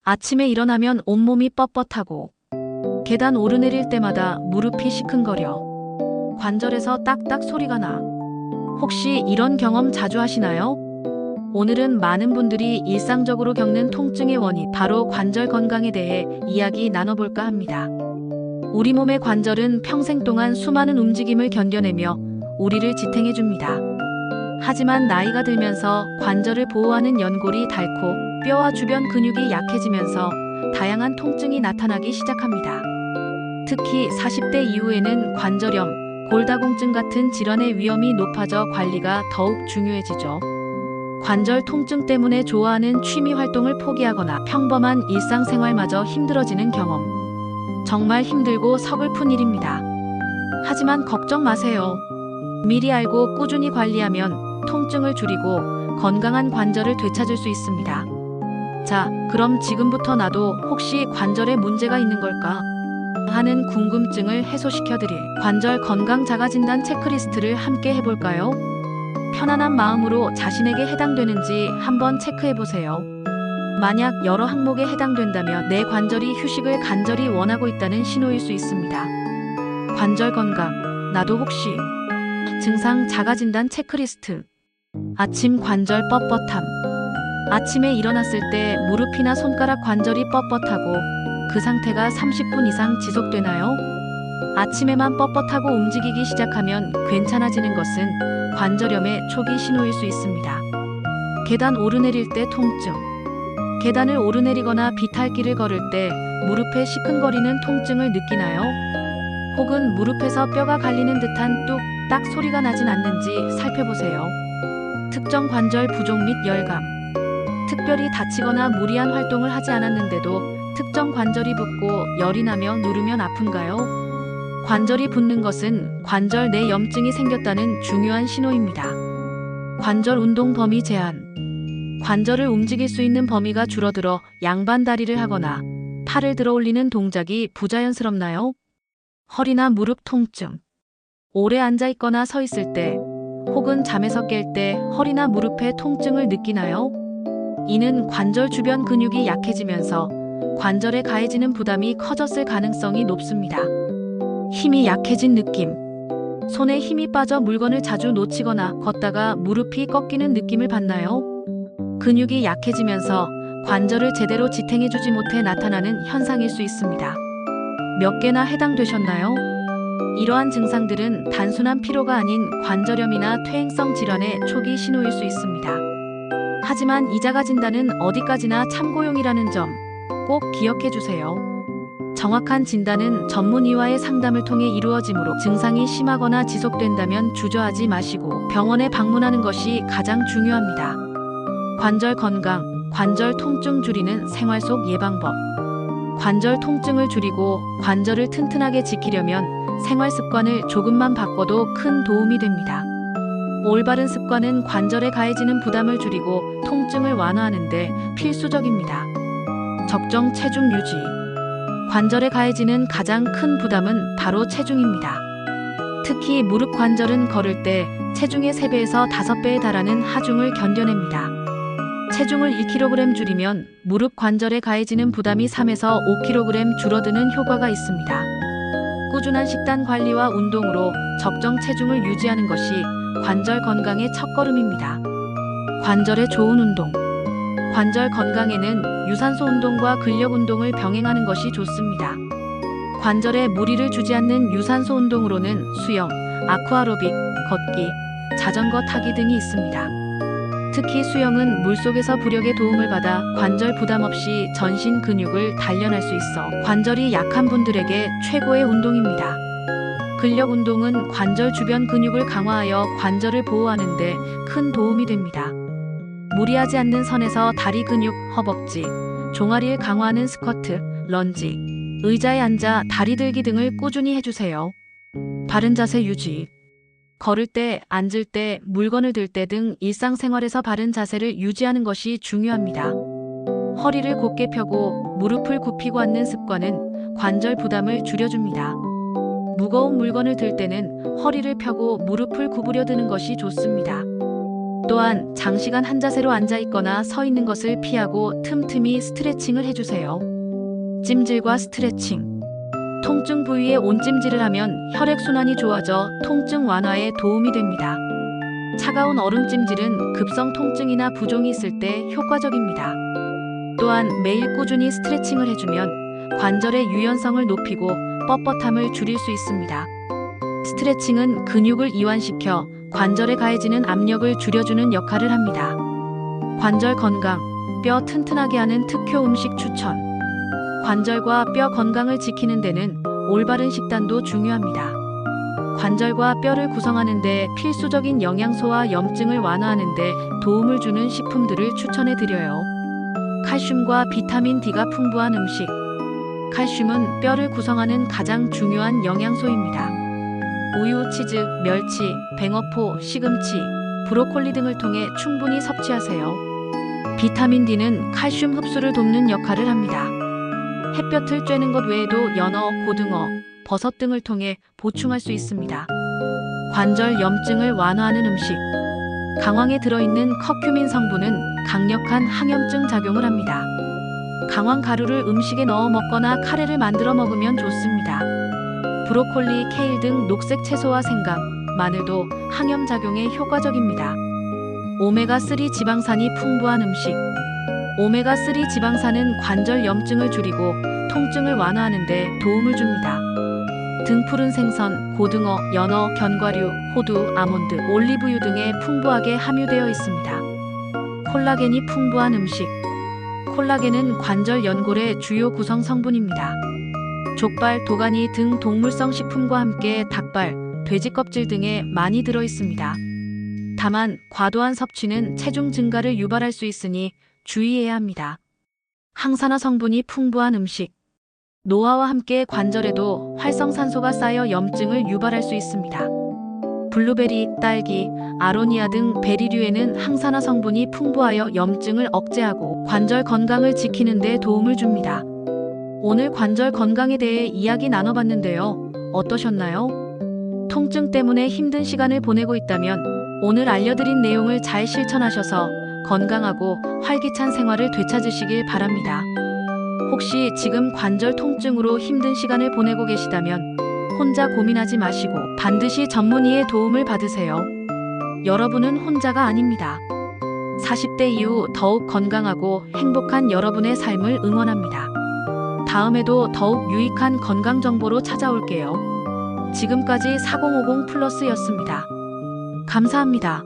아침에 일어나면 온몸이 뻣뻣하고 계단 오르내릴 때마다 무릎이 시큰거려 관절에서 딱딱 소리가 나. 혹시 이런 경험 자주 하시나요? 오늘은 많은 분들이 일상적으로 겪는 통증의 원인, 바로 관절 건강에 대해 이야기 나눠볼까 합니다. 우리 몸의 관절은 평생 동안 수많은 움직임을 견뎌내며 우리를 지탱해줍니다. 하지만 나이가 들면서 관절을 보호하는 연골이 닳고 뼈와 주변 근육이 약해지면서 다양한 통증이 나타나기 시작합니다. 특히 40대 이후에는 관절염, 골다공증 같은 질환의 위험이 높아져 관리가 더욱 중요해지죠. 관절 통증 때문에 좋아하는 취미 활동을 포기하거나 평범한 일상생활마저 힘들어지는 경험. 정말 힘들고 서글픈 일입니다. 하지만 걱정 마세요. 미리 알고 꾸준히 관리하면 통증을 줄이고 건강한 관절을 되찾을 수 있습니다. 자, 그럼 지금부터 나도 혹시 관절에 문제가 있는 걸까 하는 궁금증을 해소시켜드릴 관절 건강 자가진단 체크리스트를 함께 해볼까요? 편안한 마음으로 자신에게 해당되는지 한번 체크해보세요. 만약 여러 항목에 해당된다면 내 관절이 휴식을 간절히 원하고 있다는 신호일 수 있습니다. 관절 건강, 나도 혹시 증상 자가진단 체크리스트. 아침 관절 뻣뻣함. 아침에 일어났을 때 무릎이나 손가락 관절이 뻣뻣하고 그 상태가 30분 이상 지속되나요? 아침에만 뻣뻣하고 움직이기 시작하면 괜찮아지는 것은 관절염의 초기 신호일 수 있습니다. 계단 오르내릴 때 통증. 계단을 오르내리거나 비탈길을 걸을 때 무릎에 시큰거리는 통증을 느끼나요? 혹은 무릎에서 뼈가 갈리는 듯한 뚝딱 소리가 나진 않는지 살펴보세요. 특정 관절 부종 및 열감. 특별히 다치거나 무리한 활동을 하지 않았는데도 특정 관절이 붓고 열이 나며 누르면 아픈가요? 관절이 붓는 것은 관절 내 염증이 생겼다는 중요한 신호입니다. 관절 운동 범위 제한. 관절을 움직일 수 있는 범위가 줄어들어 양반 다리를 하거나 팔을 들어 올리는 동작이 부자연스럽나요? 허리나 무릎 통증. 오래 앉아 있거나 서 있을 때 혹은 잠에서 깰 때 허리나 무릎에 통증을 느끼나요? 이는 관절 주변 근육이 약해지면서 관절에 가해지는 부담이 커졌을 가능성이 높습니다. 힘이 약해진 느낌. 손에 힘이 빠져 물건을 자주 놓치거나 걷다가 무릎이 꺾이는 느낌을 받나요? 근육이 약해지면서 관절을 제대로 지탱해주지 못해 나타나는 현상일 수 있습니다. 몇 개나 해당되셨나요? 이러한 증상들은 단순한 피로가 아닌 관절염이나 퇴행성 질환의 초기 신호일 수 있습니다. 하지만 이 자가진단은 어디까지나 참고용이라는 점 꼭 기억해 주세요. 정확한 진단은 전문의와의 상담을 통해 이루어지므로 증상이 심하거나 지속된다면 주저하지 마시고 병원에 방문하는 것이 가장 중요합니다. 관절 건강, 관절 통증 줄이는 생활 속 예방법. 관절 통증을 줄이고 관절을 튼튼하게 지키려면 생활 습관을 조금만 바꿔도 큰 도움이 됩니다. 올바른 습관은 관절에 가해지는 부담을 줄이고 통증을 완화하는 데 필수적입니다. 적정 체중 유지. 관절에 가해지는 가장 큰 부담은 바로 체중입니다. 특히 무릎 관절은 걸을 때 체중의 3배에서 5배에 달하는 하중을 견뎌냅니다. 체중을 1kg 줄이면 무릎 관절에 가해지는 부담이 3에서 5kg 줄어드는 효과가 있습니다. 꾸준한 식단 관리와 운동으로 적정 체중을 유지하는 것이 관절 건강의 첫걸음입니다. 관절에 좋은 운동. 관절 건강에는 유산소 운동과 근력 운동을 병행하는 것이 좋습니다. 관절에 무리를 주지 않는 유산소 운동으로는 수영, 아쿠아로빅, 걷기, 자전거 타기 등이 있습니다. 특히 수영은 물속에서 부력의 도움을 받아 관절 부담 없이 전신 근육을 단련할 수 있어 관절이 약한 분들에게 최고의 운동입니다. 근력 운동은 관절 주변 근육을 강화하여 관절을 보호하는 데 큰 도움이 됩니다. 무리하지 않는 선에서 다리 근육, 허벅지, 종아리를 강화하는 스쿼트, 런지, 의자에 앉아 다리 들기 등을 꾸준히 해주세요. 바른 자세 유지. 걸을 때, 앉을 때, 물건을 들 때 등 일상생활에서 바른 자세를 유지하는 것이 중요합니다. 허리를 곧게 펴고 무릎을 굽히고 앉는 습관은 관절 부담을 줄여줍니다. 무거운 물건을 들 때는 허리를 펴고 무릎을 구부려 드는 것이 좋습니다. 또한 장시간 한 자세로 앉아 있거나 서 있는 것을 피하고 틈틈이 스트레칭을 해주세요. 찜질과 스트레칭. 통증 부위에 온찜질을 하면 혈액순환이 좋아져 통증 완화에 도움이 됩니다. 차가운 얼음 찜질은 급성 통증이나 부종이 있을 때 효과적입니다. 또한 매일 꾸준히 스트레칭을 해주면 관절의 유연성을 높이고 뻣뻣함을 줄일 수 있습니다. 스트레칭은 근육을 이완시켜 관절에 가해지는 압력을 줄여주는 역할을 합니다. 관절 건강, 뼈 튼튼하게 하는 특효 음식 추천. 관절과 뼈 건강을 지키는 데는 올바른 식단도 중요합니다. 관절과 뼈를 구성하는 데 필수적인 영양소와 염증을 완화하는 데 도움을 주는 식품들을 추천해 드려요. 칼슘과 비타민 D가 풍부한 음식. 칼슘은 뼈를 구성하는 가장 중요한 영양소입니다. 우유, 치즈, 멸치, 뱅어포, 시금치, 브로콜리 등을 통해 충분히 섭취하세요. 비타민 D는 칼슘 흡수를 돕는 역할을 합니다. 햇볕을 쬐는 것 외에도 연어, 고등어, 버섯 등을 통해 보충할 수 있습니다. 관절 염증을 완화하는 음식. 강황에 들어있는 커큐민 성분은 강력한 항염증 작용을 합니다. 강황 가루를 음식에 넣어 먹거나 카레를 만들어 먹으면 좋습니다. 브로콜리, 케일 등 녹색 채소와 생강, 마늘도 항염 작용에 효과적입니다. 오메가3 지방산이 풍부한 음식. 오메가3 지방산은 관절 염증을 줄이고 통증을 완화하는 데 도움을 줍니다. 등푸른 생선, 고등어, 연어, 견과류, 호두, 아몬드, 올리브유 등에 풍부하게 함유되어 있습니다. 콜라겐이 풍부한 음식. 콜라겐은 관절 연골의 주요 구성 성분입니다. 족발, 도가니 등 동물성 식품과 함께 닭발, 돼지 껍질 등에 많이 들어 있습니다. 다만 과도한 섭취는 체중 증가를 유발할 수 있으니 주의해야 합니다. 항산화 성분이 풍부한 음식. 노화와 함께 관절에도 활성산소가 쌓여 염증을 유발할 수 있습니다. 블루베리, 딸기, 아로니아 등 베리류에는 항산화 성분이 풍부하여 염증을 억제하고 관절 건강을 지키는 데 도움을 줍니다. 오늘 관절 건강에 대해 이야기 나눠봤는데요. 어떠셨나요? 통증 때문에 힘든 시간을 보내고 있다면 오늘 알려드린 내용을 잘 실천하셔서 건강하고 활기찬 생활을 되찾으시길 바랍니다. 혹시 지금 관절 통증으로 힘든 시간을 보내고 계시다면 혼자 고민하지 마시고 반드시 전문의의 도움을 받으세요. 여러분은 혼자가 아닙니다. 40대 이후 더욱 건강하고 행복한 여러분의 삶을 응원합니다. 다음에도 더욱 유익한 건강 정보로 찾아올게요. 지금까지 4050플러스였습니다. 감사합니다.